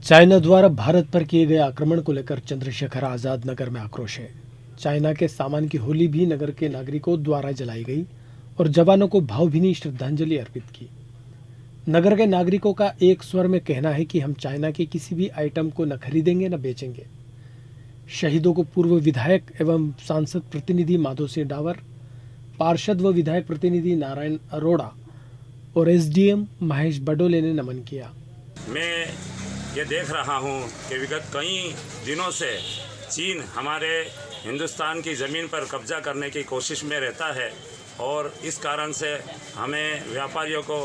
China द्वारा भारत पर किए गए आक्रमण को लेकर चंद्रशेखर आजाद नगर में आक्रोश है। चाइना के सामान की होली भी नगर के नागरिकों द्वारा जलाई गई और जवानों को भावभीनी श्रद्धांजलि अर्पित की। नगर के नागरिकों का एक स्वर में कहना है कि हम चाइना के किसी भी आइटम को न खरीदेंगे न बेचेंगे। शहीदों को पूर्व विधायक एवं सांसद प्रतिनिधि माधो सिंह डावर, पार्षद व विधायक प्रतिनिधि नारायण अरोड़ा और एसडीएम महेश बडोले ने नमन किया। मैं ये देख रहा हूँ कि विगत कई दिनों से चीन हमारे हिंदुस्तान की ज़मीन पर कब्जा करने की कोशिश में रहता है और इस कारण से हमें व्यापारियों को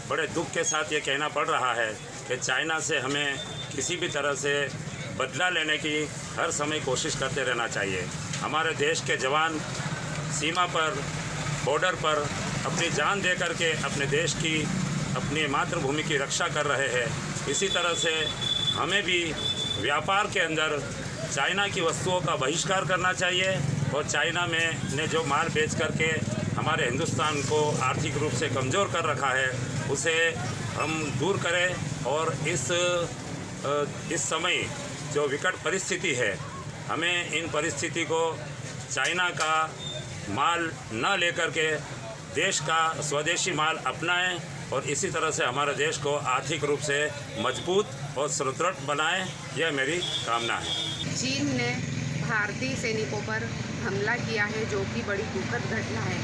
बड़े दुख के साथ ये कहना पड़ रहा है कि चाइना से हमें किसी भी तरह से बदला लेने की हर समय कोशिश करते रहना चाहिए। हमारे देश के जवान सीमा पर, बॉर्डर पर अपनी जान दे करके अपने देश की, अपनी मातृभूमि की रक्षा कर रहे हैं। इसी तरह से हमें भी व्यापार के अंदर चाइना की वस्तुओं का बहिष्कार करना चाहिए और चाइना में ने जो माल बेच करके हमारे हिंदुस्तान को आर्थिक रूप से कमज़ोर कर रखा है उसे हम दूर करें। और इस समय जो विकट परिस्थिति है, हमें इन परिस्थिति को चाइना का माल न लेकर के देश का स्वदेशी माल अपनाएं और इसी तरह से हमारे देश को आर्थिक रूप से मजबूत और सुदृढ़ बनाएं, यह मेरी कामना है। चीन ने भारतीय सैनिकों पर हमला किया है, जो कि बड़ी दुखद घटना है।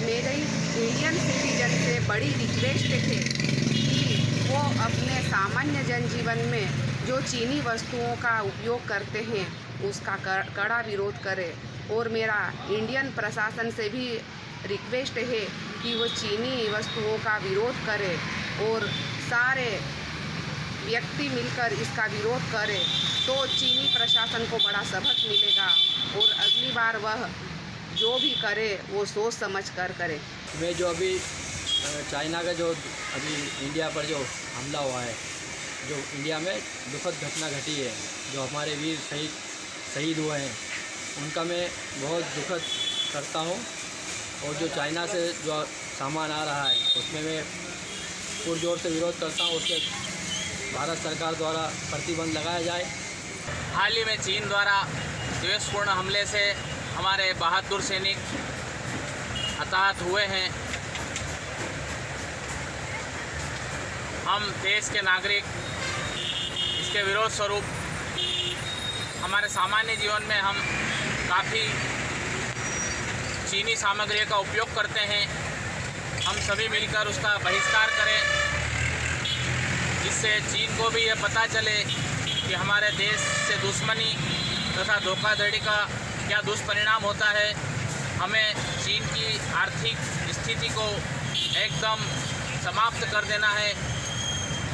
मेरी इंडियन सिटीजन से बड़ी रिक्वेस्ट है कि वो अपने सामान्य जनजीवन में जो चीनी वस्तुओं का उपयोग करते हैं उसका कड़ा विरोध करें। और मेरा इंडियन प्रशासन से भी रिक्वेस्ट है कि वो चीनी वस्तुओं का विरोध करें और सारे व्यक्ति मिलकर इसका विरोध करें तो चीनी प्रशासन को बड़ा सबक मिलेगा और अगली बार वह जो भी करे वो सोच समझ कर करे। मैं जो अभी चाइना का जो अभी इंडिया पर जो हमला हुआ है, जो इंडिया में दुखद घटना घटी है, जो हमारे वीर शहीद हुए हैं, उनका मैं बहुत दुखद करता हूँ। और जो चाइना से जो सामान आ रहा है उसमें मैं पुरजोर से विरोध करता हूँ। उसके भारत सरकार द्वारा प्रतिबंध लगाया जाए। हाल ही में चीन द्वारा द्वेषपूर्ण हमले से हमारे बहादुर सैनिक हताहत हुए हैं। हम देश के नागरिक इसके विरोध स्वरूप हमारे सामान्य जीवन में हम काफ़ी चीनी सामग्रियों का उपयोग करते हैं। हम सभी मिलकर उसका बहिष्कार करें, जिससे चीन को भी यह पता चले कि हमारे देश से दुश्मनी तथा धोखाधड़ी का क्या दुष्परिणाम होता है। हमें चीन की आर्थिक स्थिति को एकदम समाप्त कर देना है,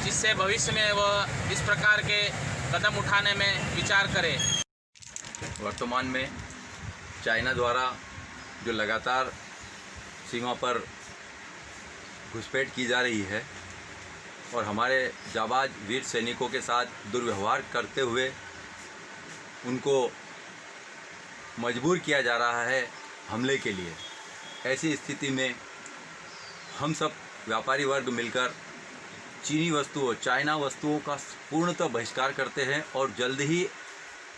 जिससे भविष्य में वह इस प्रकार के कदम उठाने में विचार करे। वर्तमान में चाइना द्वारा जो लगातार सीमा पर घुसपैठ की जा रही है और हमारे जाबाज वीर सैनिकों के साथ दुर्व्यवहार करते हुए उनको मजबूर किया जा रहा है हमले के लिए, ऐसी स्थिति में हम सब व्यापारी वर्ग मिलकर चीनी वस्तुओं, चाइना वस्तुओं का पूर्णतः बहिष्कार करते हैं और जल्द ही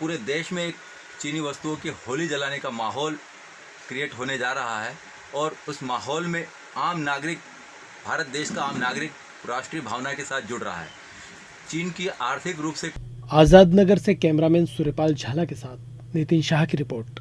पूरे देश में एक चीनी वस्तुओं की होली जलाने का माहौल क्रिएट होने जा रहा है। और उस माहौल में आम नागरिक, भारत देश का आम नागरिक राष्ट्रीय भावना के साथ जुड़ रहा है। चीन की आर्थिक रूप से। आजाद नगर से कैमरामैन सूर्यपाल झाला के साथ नितिन शाह की रिपोर्ट।